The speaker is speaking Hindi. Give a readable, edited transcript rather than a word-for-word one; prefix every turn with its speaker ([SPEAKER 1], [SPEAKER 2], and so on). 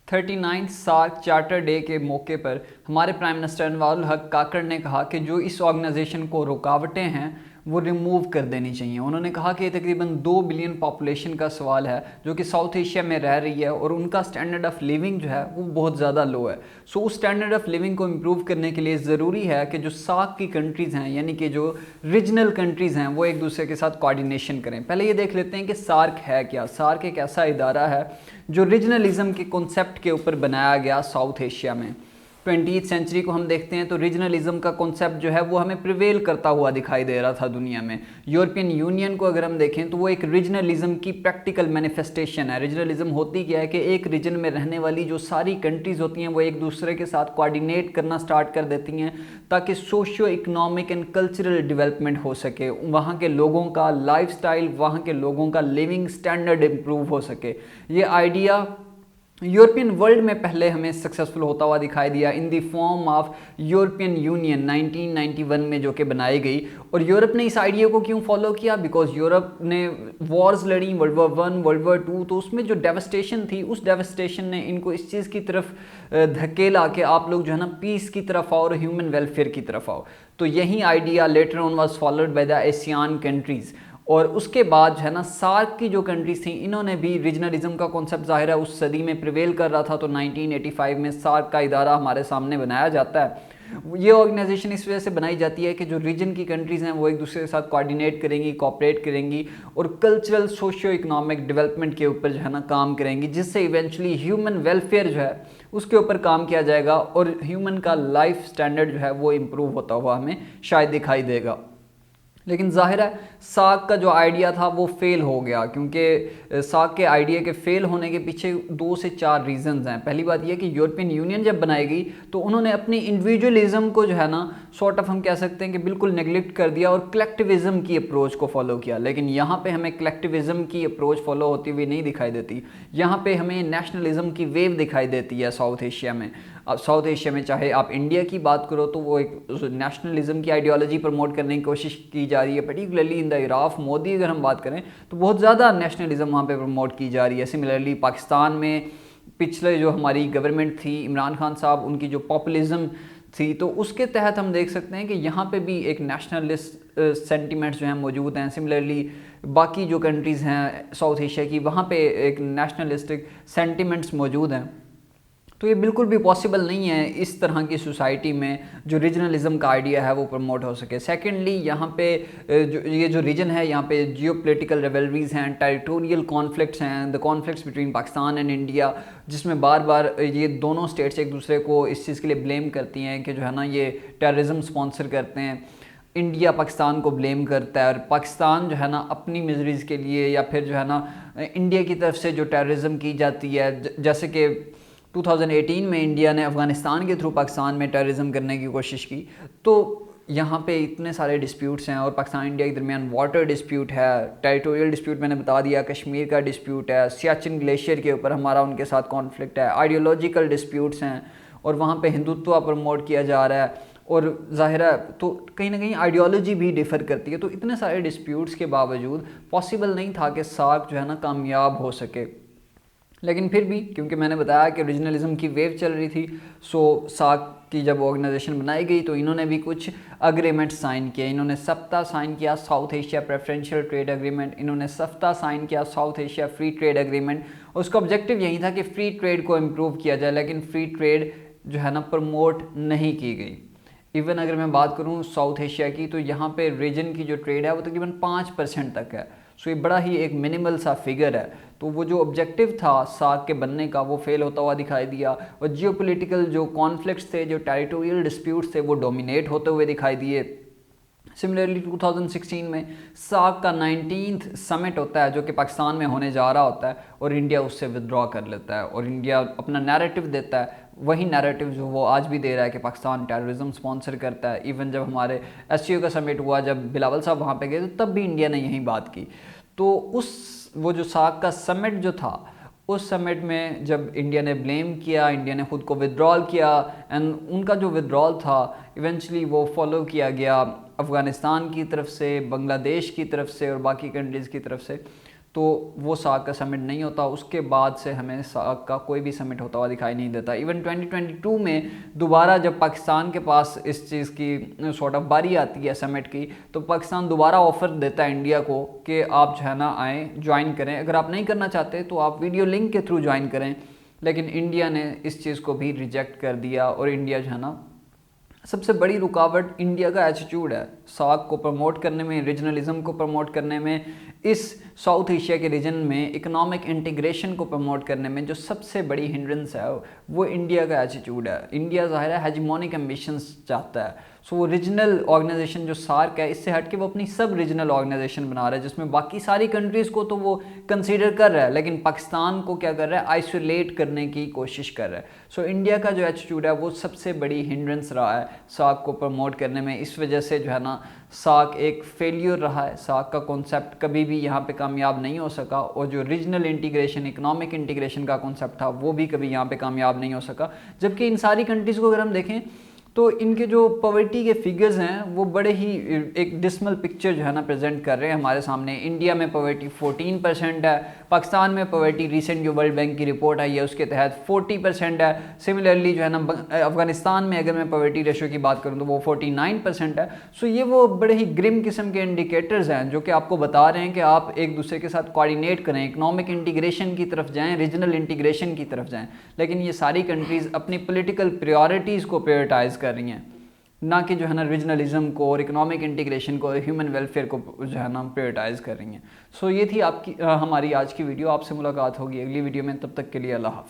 [SPEAKER 1] 39 सार्क चार्टर डे के मौके पर हमारे प्राइम मिनिस्टर अनवरुल हक काकड़ ने कहा कि जो इस ऑर्गेनाइजेशन को रुकावटें हैं वो रिमूव कर देनी चाहिए। उन्होंने कहा कि तकरीबन 2 बिलियन पॉपुलेशन का सवाल है जो कि साउथ एशिया में रह रही है और उनका स्टैंडर्ड ऑफ लिविंग जो है वो बहुत ज़्यादा लो है। सो उस स्टैंडर्ड ऑफ लिविंग को इम्प्रूव करने के लिए ज़रूरी है कि जो सार्क की कंट्रीज़ हैं यानी कि जो रीजनल कंट्रीज़ हैं वो एक दूसरे के साथ कोऑर्डिनेशन करें। पहले ये देख लेते हैं कि सार्क है क्या। सार्क एक ऐसा इदारा है जो रीजनलिज्म के कॉन्सेप्ट के ऊपर बनाया गया साउथ एशिया में। 20th सेंचुरी को हम देखते हैं तो रीजनलिज्म का कॉन्सेप्ट जो है वो हमें प्रिवेल करता हुआ दिखाई दे रहा था दुनिया में। यूरोपियन यूनियन को अगर हम देखें तो वो एक रीजनलिज्म की प्रैक्टिकल मैनिफेस्टेशन है। रीजनलिज्म होती क्या है कि एक रीजन में रहने वाली जो सारी कंट्रीज़ होती हैं वो एक दूसरे के साथ कोऑर्डिनेट करना स्टार्ट कर देती हैं ताकि socio economic and cultural development हो सके, वहाँ के लोगों का लाइफस्टाइल, वहाँ के लोगों का लिविंग स्टैंडर्ड इम्प्रूव हो सके। ये आइडिया यूरोपियन वर्ल्ड में पहले हमें सक्सेसफुल होता हुआ दिखाई दिया in the form of European union 1991 में, जो कि बनाई गई। और यूरोप ने इस आइडिया को क्यों फॉलो किया? बिकॉज यूरोप ने वॉर्स लड़ी, वर्ल्ड वॉर 1, वर्ल्ड वॉर 2, तो उसमें जो डेवस्टेशन थी उस डेवस्टेशन ने इनको इस चीज़ की तरफ धकेला कि आप लोग जो है ना पीस की तरफ आओ और ह्यूमन वेलफेयर की तरफ आओ। तो यही idea later on was followed by the ASEAN countries. और उसके बाद जो है ना सार्क की जो कंट्रीज थी इन्होंने भी रीजनलिज्म का कॉन्सेप्ट ज़ाहिर है उस सदी में प्रिवेल कर रहा था। तो 1985 में सार्क का इदारा हमारे सामने बनाया जाता है। ये ऑर्गेनाइजेशन इस वजह से बनाई जाती है कि जो रीजन की कंट्रीज़ हैं वो एक दूसरे के साथ कोऑर्डिनेट करेंगी, कोऑपरेट करेंगी और कल्चरल सोशियो इकोनॉमिक डेवलपमेंट के ऊपर जो है ना काम करेंगी, जिससे इवेंचुअली ह्यूमन वेलफेयर जो है उसके ऊपर काम किया जाएगा और ह्यूमन का लाइफ स्टैंडर्ड जो है वो इम्प्रूव होता हुआ हमें शायद दिखाई देगा। लेकिन जाहिर है सार्क का जो आइडिया था वो फेल हो गया, क्योंकि सार्क के आइडिया के फेल होने के पीछे 2 से 4 रीजंस हैं। पहली बात यह कि यूरोपियन यूनियन जब बनाई गई तो उन्होंने अपनी इंडिविजुअलिज्म को जो है ना सॉर्ट ऑफ हम कह सकते हैं कि बिल्कुल नेग्लेक्ट कर दिया और कलेक्टिविज्म की अप्रोच को फॉलो किया। लेकिन यहाँ पे हमें कलेक्टिविज्म की अप्रोच फॉलो होती हुई नहीं दिखाई देती। यहाँ पे हमें नेशनलिज्म की वेव दिखाई देती है साउथ एशिया में। अब साउथ एशिया में चाहे आप इंडिया की बात करो तो वो एक नेशनलिज्म की आइडियोलॉजी प्रमोट करने की कोशिश की जा रही है, particularly in the era of Modi अगर हम बात करें तो बहुत ज़्यादा नेशनलिज्म वहाँ पे प्रमोट की जा रही है। सिमिलरली पाकिस्तान में पिछले जो हमारी गवर्नमेंट थी इमरान खान साहब, उनकी जो पॉपुलिज्म थी तो उसके तहत हम देख सकते हैं कि यहाँ पे भी एक नेशनलिस्ट सेंटिमेंट्स जो हैं मौजूद हैं। सिमिलरली बाकी जो कंट्रीज़ हैं साउथ एशिया की वहाँ पे एक नेशनलिस्टिक सेंटिमेंट्स मौजूद हैं। तो ये बिल्कुल भी पॉसिबल नहीं है इस तरह की सोसाइटी में जो रीजनलिज्म का आइडिया है वो प्रमोट हो सके। सेकेंडली यहाँ पे ये जो रीजन है यहाँ पे जियो पोलिटिकल रेवलरीज हैं, टेरिटोरियल कॉन्फ्लिक्ट्स हैं, the conflicts between Pakistan and India, जिसमें बार बार ये दोनों स्टेट्स एक दूसरे को इस चीज़ के लिए ब्लेम करती हैं कि जो है ना ये टेररिज्म स्पॉन्सर करते हैं। इंडिया पाकिस्तान को ब्लेम करता है और पाकिस्तान जो है ना अपनी मिजरीज़ के लिए या फिर जो है ना इंडिया की तरफ से जो टेररिज्म की जाती है, जैसे कि 2018 में इंडिया ने अफ़गानिस्तान के थ्रू पाकिस्तान में टेररिज्म करने की कोशिश की। तो यहाँ पे इतने सारे डिस्प्यूट्स हैं और पाकिस्तान इंडिया के दरमियान वाटर डिस्प्यूट है, टेरिटोरियल डिस्प्यूट मैंने बता दिया, कश्मीर का डिस्प्यूट है, सियाचिन ग्लेशियर के ऊपर हमारा उनके साथ कॉन्फ्लिक्ट है, आइडियोलॉजिकल डिस्प्यूट्स हैं और वहाँ पे हिंदुत्व प्रमोट किया जा रहा है और ज़ाहिर है तो कहीं ना कहीं आइडियोलॉजी भी डिफ़र करती है। तो इतने सारे डिस्प्यूट्स के बावजूद पॉसिबल नहीं था कि सार्क जो है ना कामयाब हो सके। लेकिन फिर भी क्योंकि मैंने बताया कि रीजनलिज्म की वेव चल रही थी, सो सार्क की जब ऑर्गेनाइजेशन बनाई गई तो इन्होंने भी कुछ अग्रीमेंट साइन किए। इन्होंने सफ्ता साइन किया, south Asia preferential trade agreement, इन्होंने सफ्ता साइन किया, south Asia free trade agreement. उसका ऑब्जेक्टिव यही था कि फ्री ट्रेड को इम्प्रूव किया जाए, लेकिन फ्री ट्रेड जो है ना प्रमोट नहीं की गई। इवन अगर मैं बात करूँ साउथ एशिया की तो यहाँ पे रीजन की जो ट्रेड है वो तकरीबन 5% तक है। सो ये बड़ा ही एक मिनिमल सा फिगर है। तो वो जो ऑब्जेक्टिव था सार्क के बनने का वो फेल होता हुआ दिखाई दिया और जियोपॉलिटिकल जो कॉन्फ्लिक्ट्स थे, जो टेरिटोरियल डिस्प्यूट्स थे वो डोमिनेट होते हुए दिखाई दिए। सिमिलरली 2016 में सार्क का 19th समिट होता है जो कि पाकिस्तान में होने जा रहा होता है और इंडिया उससे विदड्रॉ कर लेता है और इंडिया अपना नैरेटिव देता है, वही नैरेटिव जो वो आज भी दे रहा है कि पाकिस्तान टेररिज्म स्पॉन्सर करता है। इवन जब हमारे एससीओ का समिट हुआ, जब बिलावल साहब वहाँ पे गए तो तब भी इंडिया ने यही बात की। तो वो जो सार्क का समिट जो था उस समिट में जब इंडिया ने ब्लेम किया, इंडिया ने ख़ुद को विदड्रॉल किया एंड उनका जो विदड्रॉल था इवेंचुअली वो फॉलो किया गया अफ़गानिस्तान की तरफ से, बांग्लादेश की तरफ से और बाकी कंट्रीज़ की तरफ से। तो वो सार्क का समिट नहीं होता। उसके बाद से हमें सार्क का कोई भी समिट होता हुआ दिखाई नहीं देता। इवन 2022 में दोबारा जब पाकिस्तान के पास इस चीज़ की सॉर्ट ऑफ बारी आती है समिट की, तो पाकिस्तान दोबारा ऑफ़र देता है इंडिया को कि आप जो है ना आएँ, ज्वाइन करें। अगर आप नहीं करना चाहते तो आप वीडियो लिंक के थ्रू ज्वाइन करें, लेकिन इंडिया ने इस चीज़ को भी रिजेक्ट कर दिया। और इंडिया जो है ना, सबसे बड़ी रुकावट इंडिया का एटीट्यूड है सार्क को प्रमोट करने में, रीजनलिज्म को प्रमोट करने में, इस साउथ एशिया के रीजन में इकोनॉमिक इंटीग्रेशन को प्रमोट करने में जो सबसे बड़ी हिंड्रेंस है वो इंडिया का एटीट्यूड है। इंडिया ज़ाहिर है हेजिमोनिक एम्बिशंस चाहता है। सो वो रीजनल ऑर्गेनाइजेशन जो सार्क है, इससे हट के वो अपनी सब रीजनल ऑर्गेनाइजेशन बना रहा है, जिसमें बाकी सारी कंट्रीज़ को तो वो कंसीडर कर रहा है, लेकिन पाकिस्तान को क्या कर रहा है, आइसोलेट करने की कोशिश कर रहा है। सो इंडिया का जो एटीट्यूड है वो सबसे बड़ी हिंड्रेंस रहा है सार्क को प्रमोट करने में। इस वजह से जो है ना सार्क एक फेलियर रहा है। सार्क का कॉन्सेप्ट कभी भी यहाँ पे कामयाब नहीं हो सका, और जो रीजनल इंटीग्रेशन, इकोनॉमिक इंटीग्रेशन का कॉन्सेप्ट था वो भी कभी यहाँ पे कामयाब नहीं हो सका। जबकि इन सारी कंट्रीज़ को अगर हम देखें तो इनके जो पॉवर्टी के फिगर्स हैं वो बड़े ही एक डिसमल पिक्चर जो है ना प्रेजेंट कर रहे हैं हमारे सामने। इंडिया में पॉवर्टी 14% है, पाकिस्तान में पॉवर्टी रिसेंट जो वर्ल्ड बैंक की रिपोर्ट आई है उसके तहत 40% है। सिमिलरली जो है ना अफगानिस्तान में अगर मैं पॉवर्टी रेशो की बात करूँ तो वो 49% है। सो ये वो बड़े ही ग्रिम किस्म के इंडिकेटर्स हैं जो कि आपको बता रहे हैं कि आप एक दूसरे के साथ कोऑर्डिनेट करें, इकोनॉमिक इंटीग्रेशन की तरफ जाएँ, रीजनल इंटीग्रेशन की तरफ जाएँ। लेकिन ये सारी कंट्रीज़ अपनी पोलिटिकल प्रायोरिटीज़ को प्रायोरिटाइज़ कर रही हैं, ना कि जो है ना रीजनलिज्म को और इकोनॉमिक इंटीग्रेशन को, ह्यूमन वेलफेयर को जो है ना प्रायोरिटाइज़ कर रही हैं। सो ये थी आपकी हमारी आज की वीडियो। आपसे मुलाकात होगी अगली वीडियो में, तब तक के लिए अल्लाह हाफ़िज़।